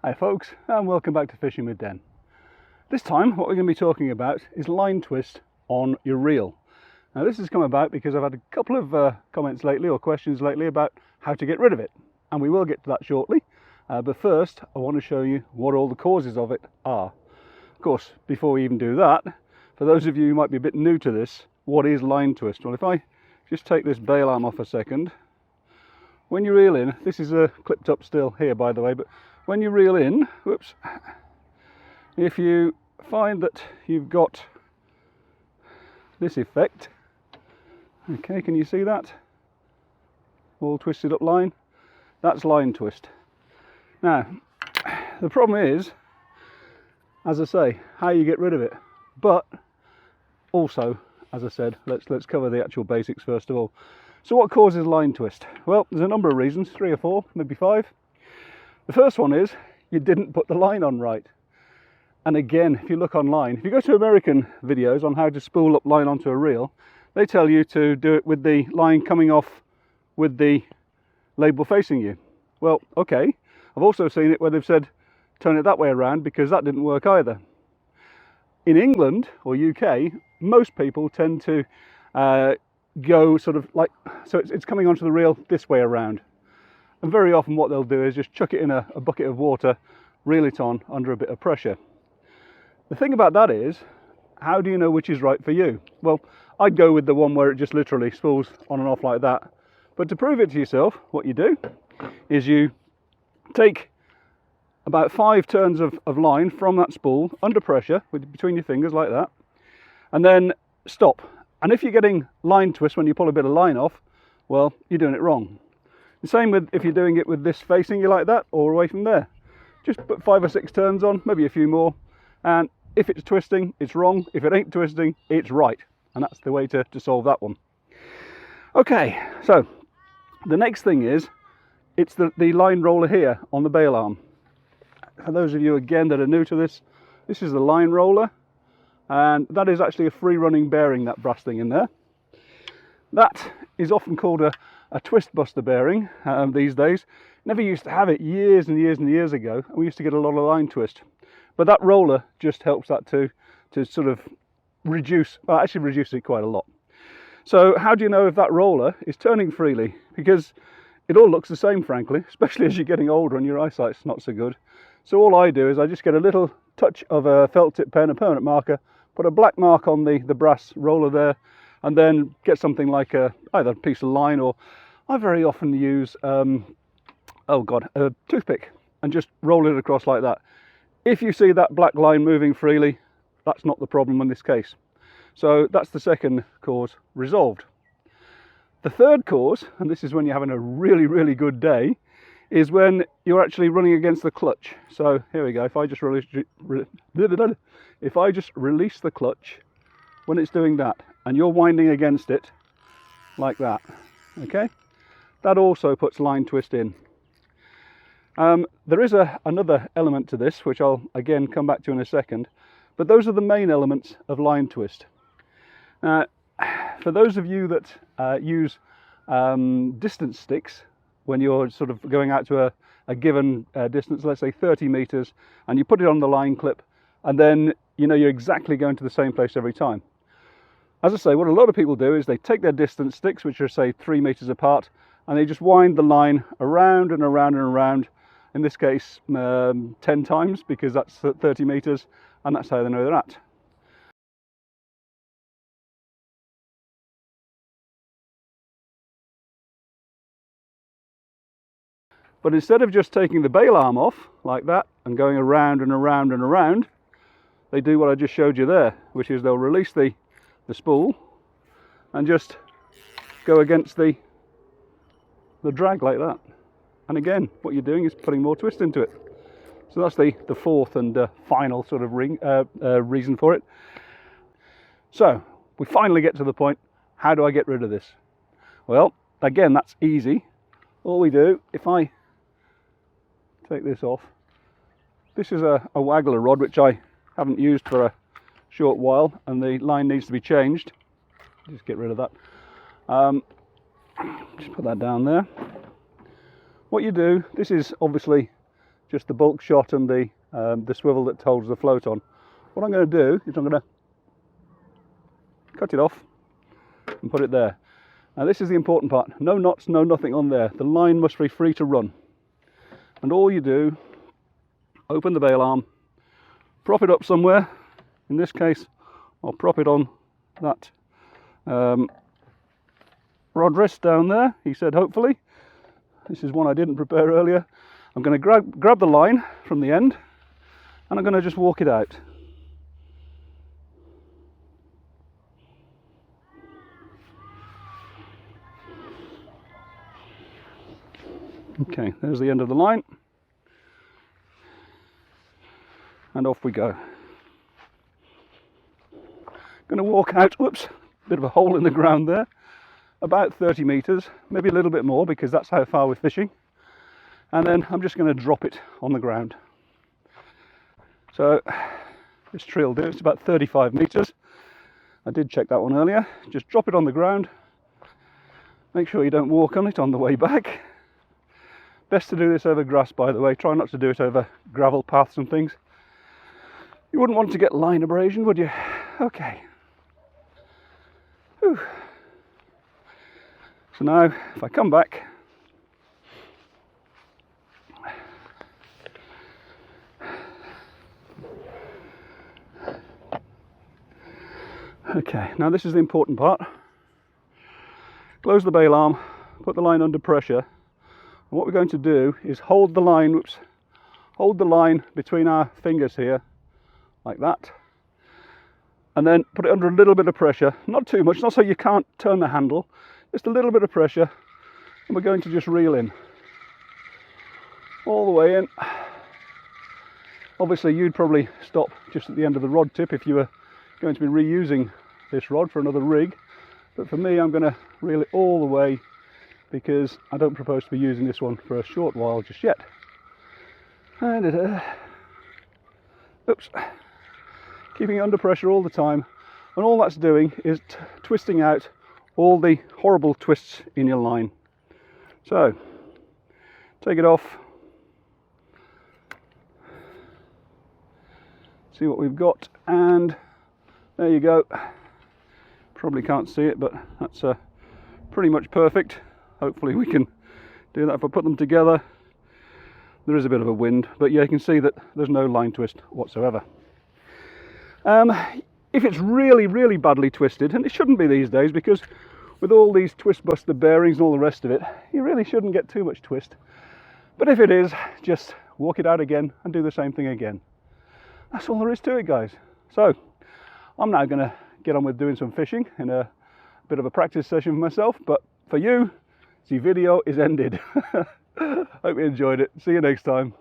Hi folks, and welcome back to Fishing with Den. This time what we're going to be talking about is line twist on your reel. Now this has come about because I've had a couple of comments lately or questions lately about how to get rid of it, and we will get to that shortly, but first I want to show you what all the causes of it are. Of course, before we even do that, for those of you who might be a bit new to this, what is line twist? Well, if I just take this bail arm off a second, when you reel in, this is clipped up still here by the way, but when you reel in, whoops, if you find that you've got this effect, okay, can you see that? All twisted up line, that's line twist. Now, the problem is, as I say, how you get rid of it, but also, as I said, let's cover the actual basics first of all. So what causes line twist? Well, there's a number of reasons, 3 or 4, maybe 5. The first one is you didn't put the line on right. And again, if you look online, if you go to American videos on how to spool up line onto a reel, they tell you to do it with the line coming off with the label facing you. Well, okay, I've also seen it where they've said turn it that way around, because that didn't work either. In England or UK, most people tend to go sort of like, so it's coming onto the reel this way around. And very often what they'll do is just chuck it in a bucket of water, reel it on under a bit of pressure. The thing about that is, how do you know which is right for you? Well, I'd go with the one where it just literally spools on and off like that. But to prove it to yourself, what you do is you take about 5 turns of line from that spool under pressure between your fingers like that, and then stop. And if you're getting line twist when you pull a bit of line off, well, you're doing it wrong. The same with if you're doing it with this facing you like that, or away from there. Just put 5 or 6 turns on, maybe a few more, and if it's twisting, it's wrong. If it ain't twisting, it's right. And that's the way to solve that one. Okay, so the next thing is, it's the line roller here on the bail arm. For those of you again that are new to this, this is the line roller, and that is actually a free running bearing, that brass thing in there. That is often called a twist buster bearing these days. Never used to have it years and years and years ago. We used to get a lot of line twist, but that roller just helps that to sort of reduce, well, actually reduce it quite a lot. So how do you know if that roller is turning freely? Because it all looks the same, frankly, especially as you're getting older and your eyesight's not so good. So all I do is I just get a little touch of a felt tip pen, a permanent marker, put a black mark on the brass roller there, and then get something like either a piece of line, or I very often use a toothpick, and just roll it across like that. If you see that black line moving freely, that's not the problem in this case. So that's the second cause resolved. The third cause, and this is when you're having a really, really good day, is when you're actually running against the clutch. So here we go. If I just release the clutch when it's doing that, and you're winding against it like that, okay, that also puts line twist in. There is another element to this, which I'll again come back to in a second, but those are the main elements of line twist. For those of you that use distance sticks, when you're sort of going out to a given distance, let's say 30 meters, and you put it on the line clip, and then you know you're exactly going to the same place every time. As I say, what a lot of people do is they take their distance sticks, which are say 3 meters apart, and they just wind the line around and around and around, in this case 10 times, because that's 30 meters, and that's how they know they're at. But instead of just taking the bail arm off like that and going around and around and around, they do what I just showed you there, which is they'll release the spool and just go against the drag like that. And again, what you're doing is putting more twist into it. So that's the fourth and final sort of reason for it. So we finally get to the point, how do I get rid of this? Well, again, that's easy. All we do, if I take this off, this is a waggler rod which I haven't used for a short while, and the line needs to be changed. Just get rid of that. Just put that down there. What you do, this is obviously just the bulk shot and the swivel that holds the float on. What I'm going to do is I'm going to cut it off and put it there. Now this is the important part. No knots, no nothing on there. The line must be free to run. And all you do, open the bail arm, prop it up somewhere. In this case, I'll prop it on that rod rest down there. He said hopefully. This is one I didn't prepare earlier. I'm going to grab the line from the end and I'm going to just walk it out. Okay, there's the end of the line. And off we go. Going to walk out, whoops, bit of a hole in the ground there, about 30 meters, maybe a little bit more because that's how far we're fishing. And then I'm just going to drop it on the ground. So this tree will do, it's about 35 meters. I did check that one earlier. Just drop it on the ground. Make sure you don't walk on it on the way back. Best to do this over grass, by the way. Try not to do it over gravel paths and things. You wouldn't want to get line abrasion, would you? Okay. Whew. So now, if I come back, okay, now this is the important part. Close the bail arm, put the line under pressure. And what we're going to do is hold the line, whoops, hold the line between our fingers here, like that. And then put it under a little bit of pressure, not too much, not so you can't turn the handle, just a little bit of pressure. And we're going to just reel in, all the way in. Obviously you'd probably stop just at the end of the rod tip if you were going to be reusing this rod for another rig. But for me, I'm going to reel it all the way because I don't propose to be using this one for a short while just yet. And oops, keeping it under pressure all the time, and all that's doing is twisting out all the horrible twists in your line. So take it off, see what we've got, and there you go. Probably can't see it, but that's pretty much perfect. Hopefully we can do that. If I put them together, there is a bit of a wind, but yeah, you can see that there's no line twist whatsoever. If it's really, really badly twisted, and it shouldn't be these days because with all these twist buster bearings and all the rest of it, you really shouldn't get too much twist. But if it is, just walk it out again and do the same thing again. That's all there is to it, guys. So I'm now going to get on with doing some fishing in a bit of a practice session for myself, but for you, the video is ended. Hope you enjoyed it. See you next time.